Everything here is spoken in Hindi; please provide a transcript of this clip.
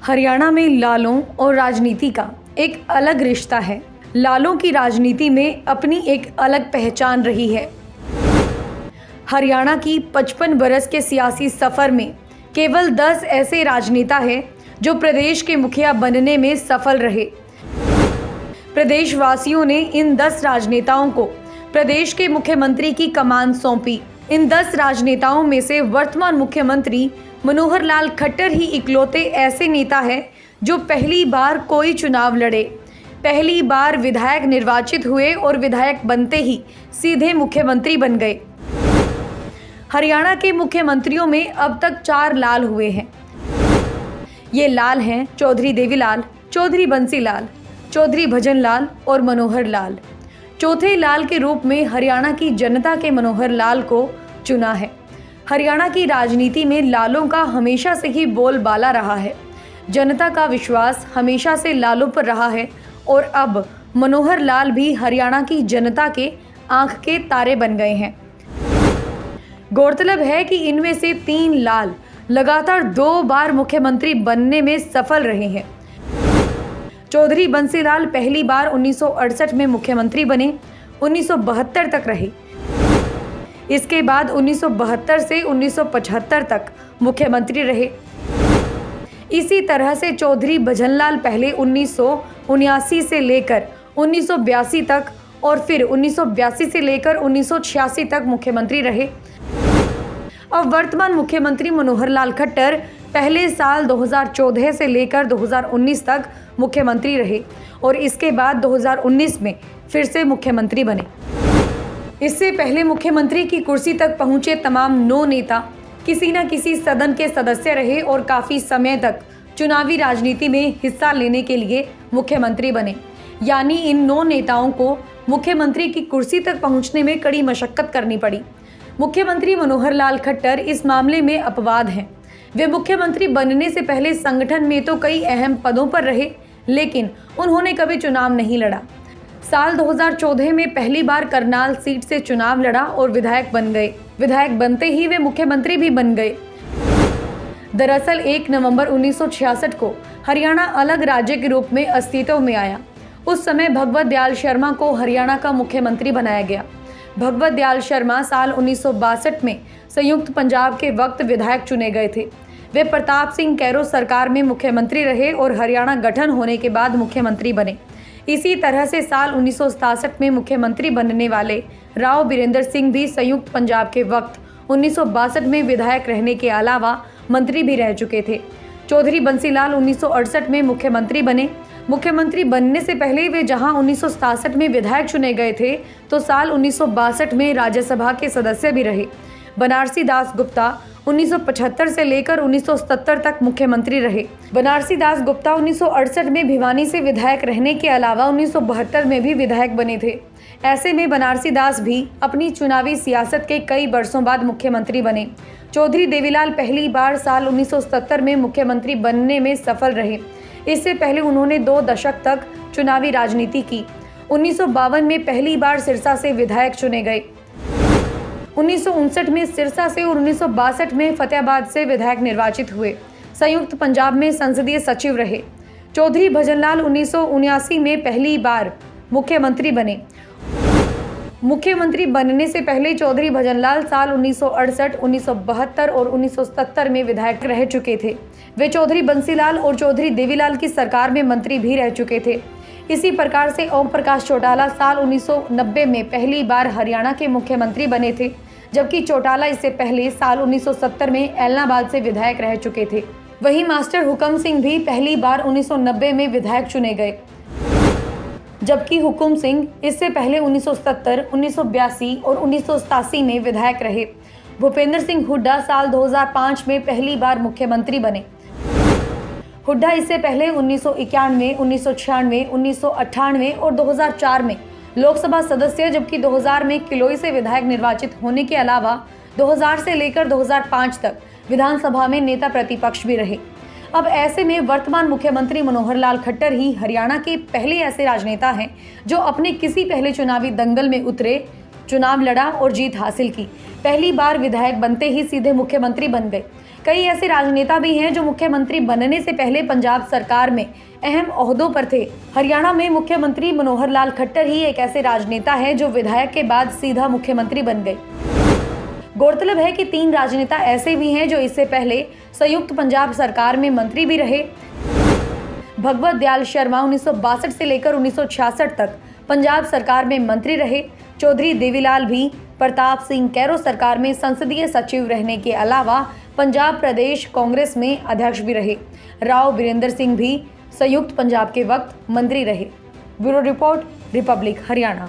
हरियाणा में लालों और राजनीति का एक अलग रिश्ता है। लालों की राजनीति में अपनी एक अलग पहचान रही है। हरियाणा की 55 बरस के सियासी सफ़र में केवल 10 ऐसे राजनेता हैं जो प्रदेश के मुखिया बनने में सफल रहे। प्रदेशवासियों ने इन 10 राजनेताओं को प्रदेश के मुख्यमंत्री की कमान सौंपी। इन 10 राजनेताओं में से वर्तमान मुख्यमंत्री मनोहर लाल खट्टर ही इकलौते ऐसे नेता हैं जो पहली बार कोई चुनाव लड़े, पहली बार विधायक निर्वाचित हुए और विधायक बनते ही सीधे मुख्यमंत्री बन गए। हरियाणा के मुख्यमंत्रियों में अब तक 4 लाल हुए हैं। ये लाल हैं चौधरी देवीलाल, चौधरी बंसीलाल, चौधरी भजनलाल और मनोहर लाल। चौथे लाल के रूप में हरियाणा की जनता के मनोहर लाल को चुना है। हरियाणा की राजनीति में लालों का हमेशा से ही बोलबाला रहा है। जनता का विश्वास हमेशा से लालों पर रहा है और अब मनोहर लाल भी हरियाणा की जनता के आंख के तारे बन गए हैं। गौरतलब है कि इनमें से 3 लाल लगातार 2 बार मुख्यमंत्री बनने में सफल रहे हैं। चौधरी बंसीलाल पहली बार 1968 में मुख्यमंत्री बने, 1972 तक रहे। इसके बाद 1972 से 1975 तक मुख्यमंत्री रहे। इसी तरह से चौधरी भजनलाल पहले 1979 से लेकर 1982 तक और फिर 1982 से लेकर 1986 तक मुख्यमंत्री रहे। अब वर्तमान मुख्यमंत्री मनोहर लाल खट्टर पहले साल 2014 से लेकर 2019 तक मुख्यमंत्री रहे और इसके बाद 2019 में फिर से मुख्यमंत्री बने। इससे पहले मुख्यमंत्री की कुर्सी तक पहुंचे तमाम 9 नेता किसी न किसी सदन के सदस्य रहे और काफ़ी समय तक चुनावी राजनीति में हिस्सा लेने के लिए मुख्यमंत्री बने। यानी इन 9 नेताओं को मुख्यमंत्री की कुर्सी तक पहुंचने में कड़ी मशक्कत करनी पड़ी। मुख्यमंत्री मनोहर लाल खट्टर इस मामले में अपवाद हैं। वे मुख्यमंत्री बनने से पहले संगठन में तो कई अहम पदों पर रहे, लेकिन उन्होंने कभी चुनाव नहीं लड़ा। साल 2014 में पहली बार करनाल सीट से चुनाव लड़ा और विधायक बन गए। विधायक बनते ही वे मुख्यमंत्री भी बन गए। दरअसल 1 नवंबर 1966 को हरियाणा अलग राज्य के रूप में अस्तित्व में आया। उस समय भगवत दयाल शर्मा को हरियाणा का मुख्यमंत्री बनाया गया। भगवत दयाल शर्मा साल 1962 में संयुक्त पंजाब के वक्त विधायक चुने गए थे। वे प्रताप सिंह कैरो सरकार में मुख्यमंत्री रहे और हरियाणा गठन होने के बाद मुख्यमंत्री बने। इसी तरह से साल 1967 में मुख्यमंत्री बनने वाले राव बीरेंद्र सिंह भी संयुक्त पंजाब के वक्त 1962 में विधायक रहने के अलावा मंत्री भी रह चुके थे। चौधरी बंसीलाल 1968 में मुख्यमंत्री बने। मुख्यमंत्री बनने से पहले वे जहां 1967 में विधायक चुने गए थे, तो साल 1962 में राज्यसभा के सदस्य भी रहे। बनारसी दास गुप्ता 1975 से लेकर 1977 तक मुख्यमंत्री रहे। बनारसी दास गुप्ता 1968 में भिवानी से विधायक रहने के अलावा 1972 में भी विधायक बने थे। ऐसे में बनारसी दास भी अपनी चुनावी सियासत के कई वर्षों बाद मुख्यमंत्री बने। चौधरी देवीलाल पहली बार साल 1970 में मुख्यमंत्री बनने में सफल रहे। इससे पहले उन्होंने 2 दशक तक चुनावी राजनीति की। 1952 में पहली बार सिरसा से विधायक चुने गए। 1959 में सिरसा से और 1962 में फतेहाबाद से विधायक निर्वाचित हुए। संयुक्त पंजाब में संसदीय सचिव रहे। चौधरी भजनलाल 1979 में पहली बार मुख्यमंत्री बने। मुख्यमंत्री बनने से पहले चौधरी भजनलाल साल 1968, 1972 और 1970 में विधायक रह चुके थे। वे चौधरी बंसीलाल और चौधरी देवीलाल की सरकार में मंत्री भी रह चुके थे। इसी प्रकार से ओम प्रकाश चौटाला साल 1990 में पहली बार हरियाणा के मुख्यमंत्री बने थे, जबकि चौटाला इससे पहले साल 1970 में एलनाबाद से विधायक रह चुके थे। वहीं मास्टर हुकम सिंह भी पहली बार 1990 में विधायक चुने गए, जबकि हुकुम सिंह इससे पहले 1970, 1982 और 1987 में विधायक रहे। भूपेंद्र सिंह हुड्डा साल 2005 में पहली बार मुख्यमंत्री बने। हुड्डा इससे पहले 1991, 1996, 1998 और 2004 में लोकसभा सदस्य, जबकि 2000 में किलोई से विधायक निर्वाचित होने के अलावा 2000 से लेकर 2005 तक विधानसभा में नेता प्रतिपक्ष भी रहे। अब ऐसे में वर्तमान मुख्यमंत्री मनोहर लाल खट्टर ही हरियाणा के पहले ऐसे राजनेता हैं जो अपने किसी पहले चुनावी दंगल में उतरे चुनाव लड़ा और जीत हासिल की। पहली बार विधायक बनते ही सीधे मुख्यमंत्री बन गए। कई ऐसे राजनेता भी हैं जो मुख्यमंत्री बनने से पहले पंजाब सरकार में अहम ओहदों पर थे। हरियाणा में मुख्यमंत्री मनोहर लाल खट्टर ही एक ऐसे राजनेता हैं जो विधायक के बाद सीधा मुख्यमंत्री बन गए। गौरतलब है कि 3 राजनेता ऐसे भी हैं जो इससे पहले संयुक्त पंजाब सरकार में मंत्री भी रहे। भगवत दयाल शर्मा 1962 से लेकर 1966 तक पंजाब सरकार में मंत्री रहे। चौधरी देवीलाल भी प्रताप सिंह कैरो सरकार में संसदीय सचिव रहने के अलावा पंजाब प्रदेश कांग्रेस में अध्यक्ष भी रहे। राव वीरेंद्र सिंह भी संयुक्त पंजाब के वक्त मंत्री रहे। Bureau report, Republic Haryana.